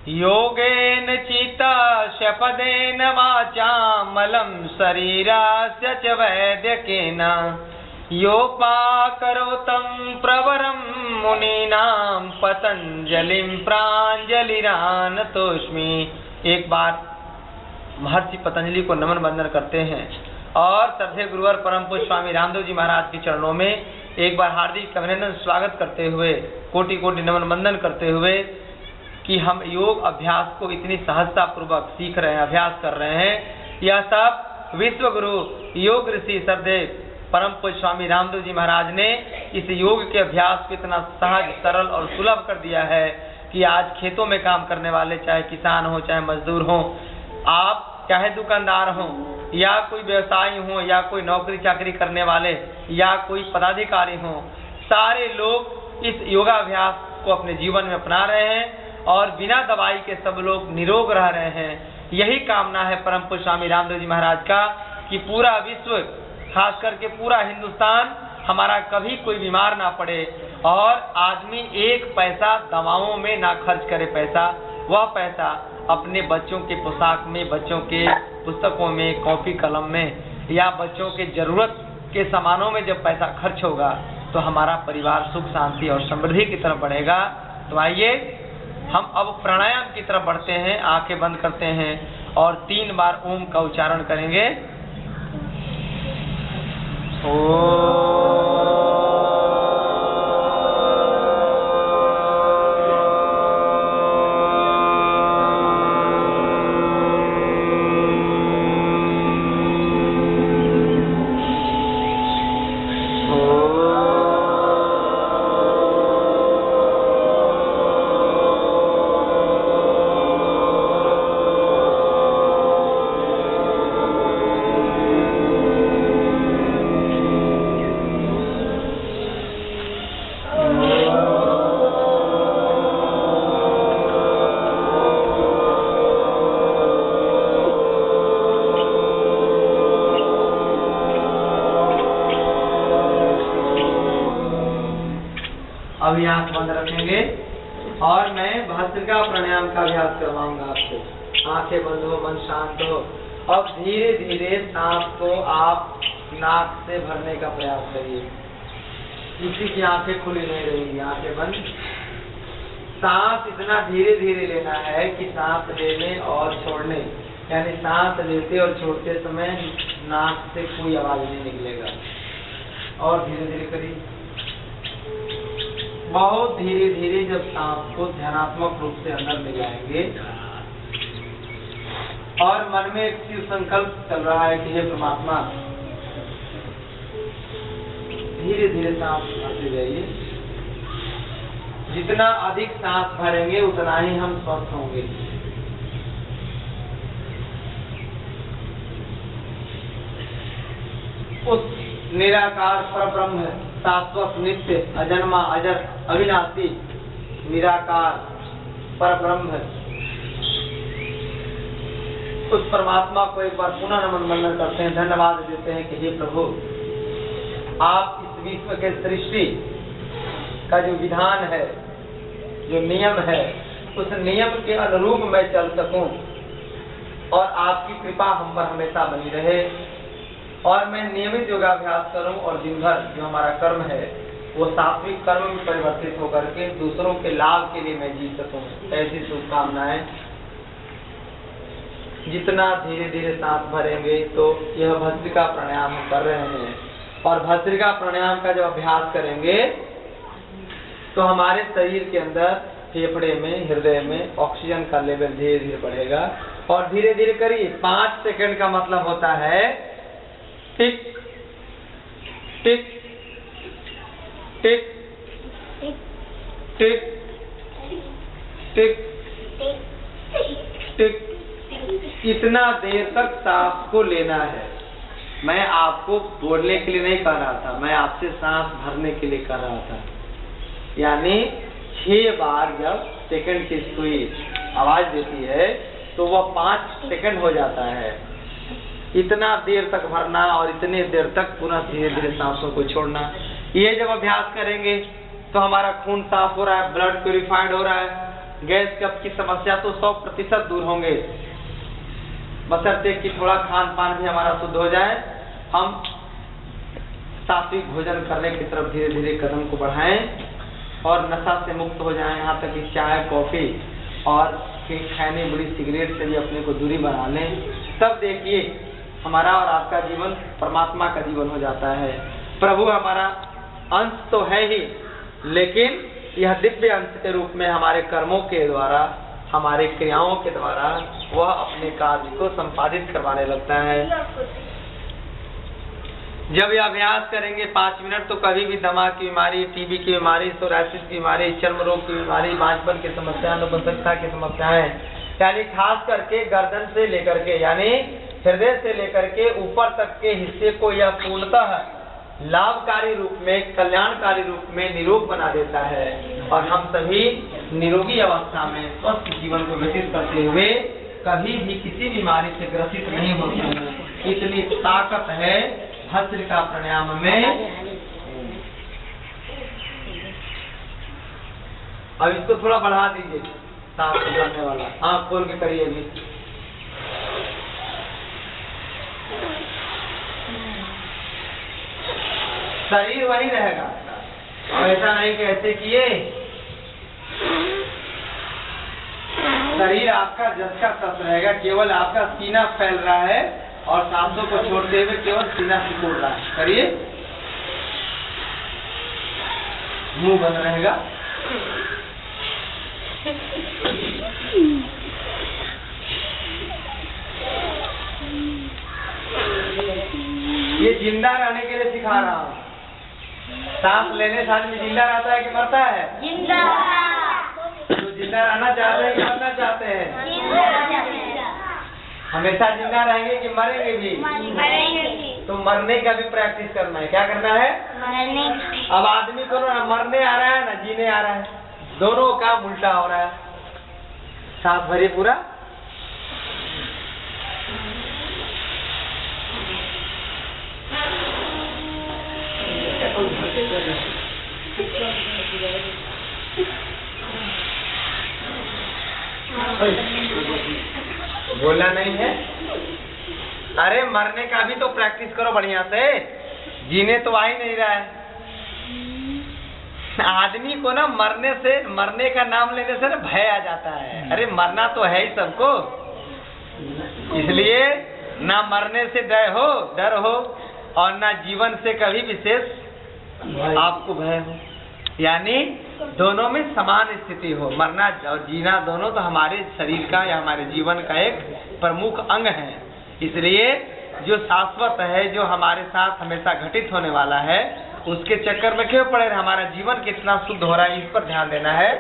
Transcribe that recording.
योगेन चित्तस्य पदेन वाचां मलं शरीरस्य च वैद्यकेन योपाकरोतं प्रवरं मुनीनां पतंजलिं प्राञ्जलिरानतोस्मि। एक बार महर्षि पतंजलि को नमन वंदन करते हैं और श्रद्धेय गुरुवर परम पूज्य स्वामी रामदेव जी महाराज के चरणों में एक बार हार्दिक अभिनंदन स्वागत करते हुए कोटि कोटि नमन वंदन करते हुए कि हम योग अभ्यास को इतनी सहजता पूर्वक सीख रहे हैं, अभ्यास कर रहे हैं। यह सब विश्व गुरु योग ऋषि श्रद्धेय परम पूज्य स्वामी रामदेव जी महाराज ने इस योग के अभ्यास को इतना सहज, सरल और सुलभ कर दिया है कि आज खेतों में काम करने वाले, चाहे किसान हो, चाहे मजदूर हो, आप चाहे दुकानदार हो, या कोई व्यवसायी हो, या कोई नौकरी चाकरी करने वाले, या कोई पदाधिकारी हो, सारे लोग इस योगाभ्यास को अपने जीवन में अपना रहे हैं और बिना दवाई के सब लोग निरोग रह रहे हैं। यही कामना है परम पूज्य स्वामी रामदेव जी महाराज का कि पूरा विश्व, खास करके पूरा हिंदुस्तान हमारा कभी कोई बीमार ना पड़े और आदमी एक पैसा दवाओं में ना खर्च करे। पैसा, वह पैसा अपने बच्चों के पोशाक में, बच्चों के पुस्तकों में, कॉपी कलम में, या बच्चों के जरूरत के सामानों में जब पैसा खर्च होगा तो हमारा परिवार सुख शांति और समृद्धि की तरफ बढ़ेगा। तो आइए हम अब प्राणायाम की तरफ बढ़ते हैं। आंखें बंद करते हैं और 3 बार ओम का उच्चारण करेंगे। अभी आंख बंद रखेंगे और मैं भस्त्रिका प्राणायाम का अभ्यास करवाऊंगा आपसे। आंखें बंद हो, मन शांत हो। अब धीरे धीरे सांस को आप नाक से भरने का प्रयास करिए। किसी की आंखें खुली नहीं रहेंगी, आंखें बंद। सांस इतना धीरे धीरे लेना है कि सांस लेने और छोड़ने, यानी सांस लेते और छोड़ते समय नाक से कोई आवाज नहीं निकलेगा। और धीरे धीरे करिए, बहुत धीरे धीरे। जब सांस को ध्यानात्मक रूप से अंदर ले जाएंगे और मन में एक शिव संकल्प चल रहा है कि हे परमात्मा, धीरे धीरे सांस भरते जाइए। जितना अधिक सांस भरेंगे उतना ही हम स्वस्थ होंगे। उस निराकार परब्रह्म है, शाश्वत, नित्य, अजन्मा, अजर, अविनाशी निराकार परब्रह्म है, उस परमात्मा को एक बार पुनः नमन वंदन करते हैं, धन्यवाद देते हैं कि हे प्रभु, आप इस विश्व के सृष्टि का जो विधान है, जो नियम है, उस नियम के अनुरूप मैं चल सकूं और आपकी कृपा हम पर हमेशा बनी रहे और मैं नियमित योगाभ्यास करूं और दिन भर जो हमारा कर्म है वो सात्विक कर्म में परिवर्तित होकर के दूसरों के लाभ के लिए मैं जी सकूं। ऐसी शुभकामनाएं। जितना धीरे धीरे सांस भरेंगे तो यह भस्त्रिका प्राणायाम हम कर रहे हैं और भस्त्रिका प्राणायाम का जब अभ्यास करेंगे तो हमारे शरीर के अंदर, फेफड़े में, हृदय में ऑक्सीजन का लेवल धीरे धीरे बढ़ेगा। और धीरे धीरे करिए। 5 सेकंड का मतलब होता है टिक टिक टिक टिक टिक टिक। इतना देर तक सांस को लेना है। मैं आपको बोलने के लिए नहीं कह रहा था, मैं आपसे सांस भरने के लिए कह रहा था। यानी 6 बार जब सेकंड की सुई आवाज देती है तो वह 5 सेकंड हो जाता है। इतना देर तक भरना और इतने देर तक पुनः धीरे धीरे सांसों को छोड़ना। ये जब अभ्यास करेंगे तो हमारा खून साफ हो रहा है, ब्लड प्यूरिफाइड हो रहा है, गैस कब्ज की समस्या तो 100% दूर होंगे, बशर्ते कि थोड़ा खान पान भी हमारा शुद्ध हो जाए, हम सात्विक भोजन करने की तरफ धीरे धीरे कदम को बढ़ाएं और नशा से मुक्त हो जाएं। यहाँ तक कि चाय, कॉफी और खैनी, बुरी सिगरेट से भी अपने को दूरी बना लें। तब देखिए हमारा और आपका जीवन परमात्मा का जीवन हो जाता है। प्रभु हमारा अंश तो है ही, लेकिन यह दिव्य अंश के रूप में हमारे कर्मों के द्वारा, हमारे क्रियाओं के द्वारा वह अपने कार्य को संपादित करवाने लगता है। जब ये अभ्यास करेंगे 5 मिनट तो कभी भी दिमाग की बीमारी, टीबी की बीमारी, सोराइसिस की बीमारी, चर्म रोग की बीमारी, बांझपन की समस्या, नपुंसकता की समस्याएं, यानी खास करके गर्दन से लेकर के, यानी हृदय से लेकर के ऊपर तक के हिस्से को यह पूर्णतः लाभकारी रूप में, कल्याणकारी रूप में निरोग बना देता है और हम सभी निरोगी अवस्था में स्वस्थ जीवन को व्यतीत करते हुए कभी भी किसी बीमारी से ग्रसित नहीं होते हैं। इतनी ताकत है भस्त्रिका प्राणायाम में। अब इसको थोड़ा बढ़ा दीजिए, सांस करने वाला, आँख खोल के करिए भी। शरीर वही रहेगा और ऐसा नहीं कि ऐसे किए, शरीर आपका जस का तस रहेगा, केवल आपका सीना फैल रहा है और सांसों को छोड़ते हुए केवल सीना सिकुड़ रहा है। करिए, मुंह बंद रहेगा। ये जिंदा रहने के लिए सिखा रहा हूँ। सांस लेने से आदमी जिंदा रहता है कि मरता है? जिंदा। तो जिंदा रहना चाहते हैं कि मरना चाहते हैं? हमेशा जिंदा रहेंगे कि मरेंगे भी? मरेंगे। तो मरने का भी प्रैक्टिस करना है। क्या करना है? मरने। अब आदमी को ना मरने आ रहा है ना जीने आ रहा है, दोनों का उल्टा हो रहा है। सांस भरिए पूरा। बोलना नहीं है? अरे मरने का भी तो प्रैक्टिस करो बढ़िया से, जीने तो आ ही नहीं रहा है। आदमी को ना मरने का नाम लेने से ना भय आ जाता है। अरे मरना तो है ही सबको, इसलिए ना मरने से डर हो और ना जीवन से कभी विशेष आपको भय हो। यानी दोनों में समान स्थिति हो। मरना और जीना दोनों तो हमारे शरीर का या हमारे जीवन का एक प्रमुख अंग है। इसलिए जो शाश्वत है, जो हमारे साथ हमेशा घटित होने वाला है, उसके चक्कर में क्यों पड़े? हमारा जीवन कितना शुद्ध हो रहा है, इस पर ध्यान देना है।